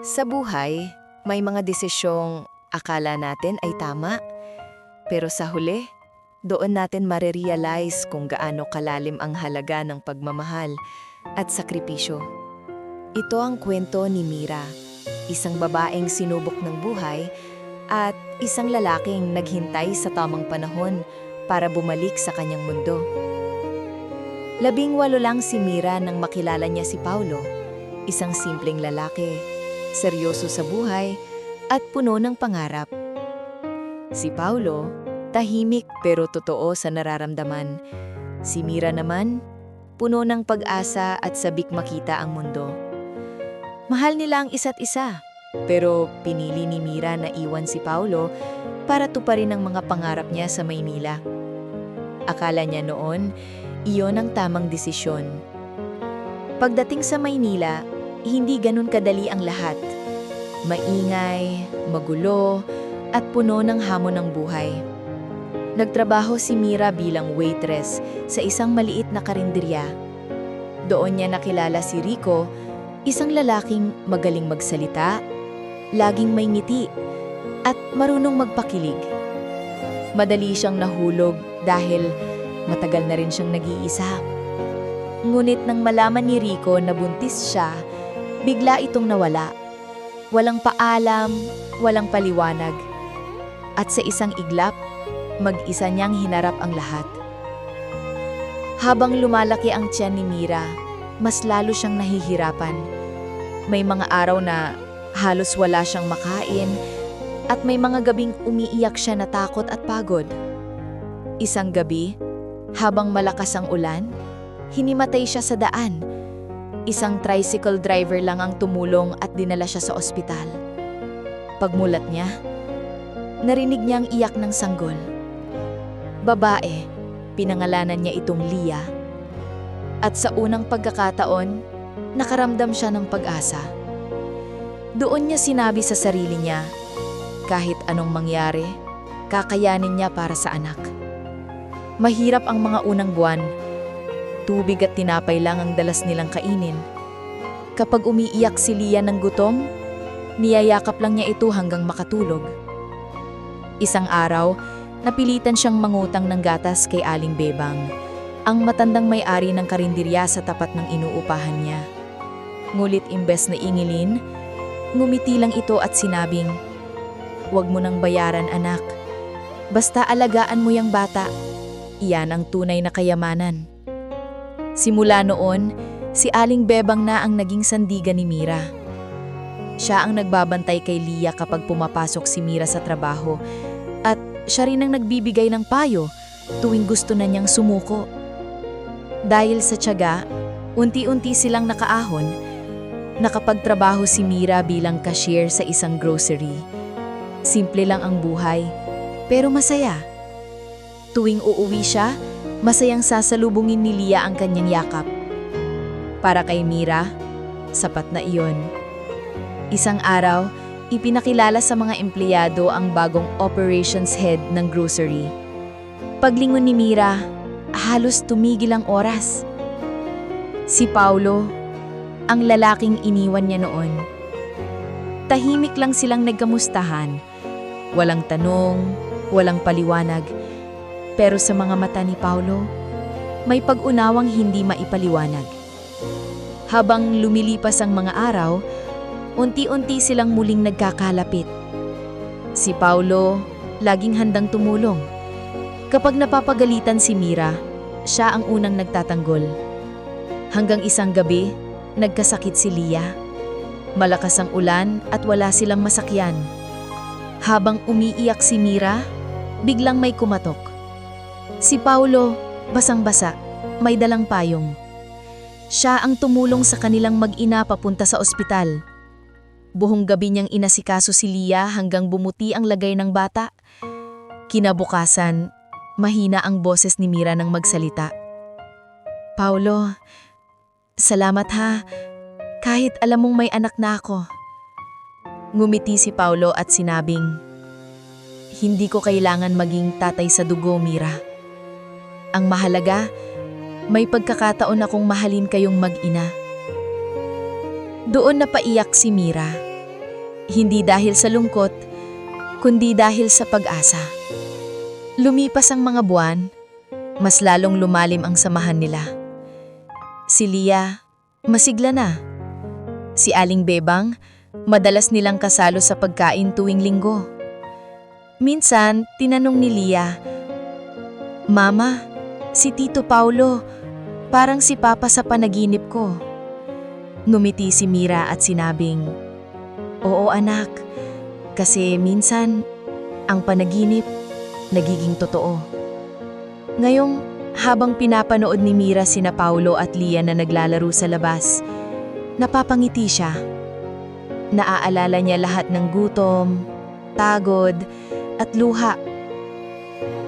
Sa buhay, may mga desisyong akala natin ay tama, pero sa huli, doon natin marirealize kung gaano kalalim ang halaga ng pagmamahal at sakripisyo. Ito ang kwento ni Mira, isang babaeng sinubok ng buhay at isang lalaking naghintay sa tamang panahon para bumalik sa kanyang mundo. 18 lang si Mira nang makilala niya si Paulo, isang simpleng lalaki, seryoso sa buhay at puno ng pangarap. Si Paulo, tahimik pero totoo sa nararamdaman. Si Mira naman, puno ng pag-asa at sabik makita ang mundo. Mahal nila ang isa't isa, pero pinili ni Mira na iwan si Paulo para tuparin ang mga pangarap niya sa Maynila. Akala niya noon, iyon ang tamang desisyon. Pagdating sa Maynila, hindi ganun kadali ang lahat. Maingay, magulo, at puno ng hamon ng buhay. Nagtrabaho si Mira bilang waitress sa isang maliit na karinderya. Doon niya nakilala si Rico, isang lalaking magaling magsalita, laging may ngiti, at marunong magpakilig. Madali siyang nahulog dahil matagal na rin siyang nag-iisa. Ngunit nang malaman ni Rico na buntis siya, bigla itong nawala. Walang paalam, walang paliwanag. At sa isang iglap, mag-isa niyang hinarap ang lahat. Habang lumalaki ang tiyan ni Mira, mas lalo siyang nahihirapan. May mga araw na halos wala siyang makain at may mga gabing umiiyak siya na takot at pagod. Isang gabi, habang malakas ang ulan, hinimatay siya sa daan. Isang tricycle driver lang ang tumulong at dinala siya sa ospital. Pagmulat niya, narinig niya ang iyak ng sanggol. Babae, pinangalanan niya itong Lia. At sa unang pagkakataon, nakaramdam siya ng pag-asa. Doon niya sinabi sa sarili niya, kahit anong mangyari, kakayanin niya para sa anak. Mahirap ang mga unang buwan. Tubig at tinapay lang ang dalas nilang kainin. Kapag umiiyak si Lia ng gutom, niyayakap lang niya ito hanggang makatulog. Isang araw, napilitan siyang mangutang ng gatas kay Aling Bebang, ang matandang may-ari ng karinderya sa tapat ng inuupahan niya. Ngulit imbes na ingilin, ngumiti lang ito at sinabing, "Huwag mo nang bayaran, anak. Basta alagaan mo yang bata. Iyan ang tunay na kayamanan." Simula noon, si Aling Bebang na ang naging sandigan ni Mira. Siya ang nagbabantay kay Lia kapag pumapasok si Mira sa trabaho at siya rin ang nagbibigay ng payo tuwing gusto na niyang sumuko. Dahil sa tiyaga, unti-unti silang nakaahon, nakapagtrabaho si Mira bilang cashier sa isang grocery. Simple lang ang buhay, pero masaya. Tuwing uuwi siya, masayang sasalubungin ni Lia ang kanyang yakap. Para kay Mira, sapat na iyon. Isang araw, ipinakilala sa mga empleyado ang bagong operations head ng grocery. Paglingon ni Mira, halos tumigil ang oras. Si Paulo, ang lalaking iniwan niya noon. Tahimik lang silang nagkamustahan. Walang tanong, walang paliwanag. Pero sa mga mata ni Paulo, may pag-unawang hindi maipaliwanag. Habang lumilipas ang mga araw, unti-unti silang muling nagkakalapit. Si Paulo, laging handang tumulong. Kapag napapagalitan si Mira, siya ang unang nagtatanggol. Hanggang isang gabi, nagkasakit si Lia. Malakas ang ulan at wala silang masakyan. Habang umiiyak si Mira, biglang may kumatok. Si Paulo, basang-basa, may dalang payong. Siya ang tumulong sa kanilang mag-ina papunta sa ospital. Buong gabi niyang inasikaso si Lia hanggang bumuti ang lagay ng bata. Kinabukasan, mahina ang boses ni Mira nang magsalita. "Paulo, salamat ha, kahit alam mong may anak na ako." Ngumiti si Paulo at sinabing, "Hindi ko kailangan maging tatay sa dugo, Mira. Ang mahalaga, may pagkakataon akong mahalin kayong mag-ina." Doon napaiyak si Mira. Hindi dahil sa lungkot, kundi dahil sa pag-asa. Lumipas ang mga buwan, mas lalong lumalim ang samahan nila. Si Lia, masigla na. Si Aling Bebang, madalas nilang kasalo sa pagkain tuwing linggo. Minsan, tinanong ni Lia, "Mama, si Tito Paulo, parang si Papa sa panaginip ko." Ngumiti si Mira at sinabing, "Oo anak, kasi minsan, ang panaginip nagiging totoo." Ngayong habang pinapanood ni Mira sina Paulo at Lia na naglalaro sa labas, napapangiti siya. Naaalala niya lahat ng gutom, pagod, at luha.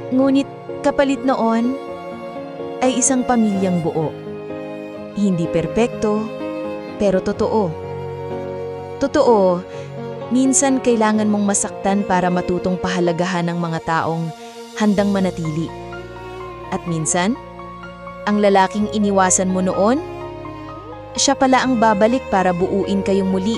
Ngunit kapalit noon ay isang pamilyang buo. Hindi perpekto, pero totoo. Totoo, minsan kailangan mong masaktan para matutong pahalagahan ng mga taong handang manatili. At minsan, ang lalaking iniwasan mo noon, siya pala ang babalik para buuin kayong muli.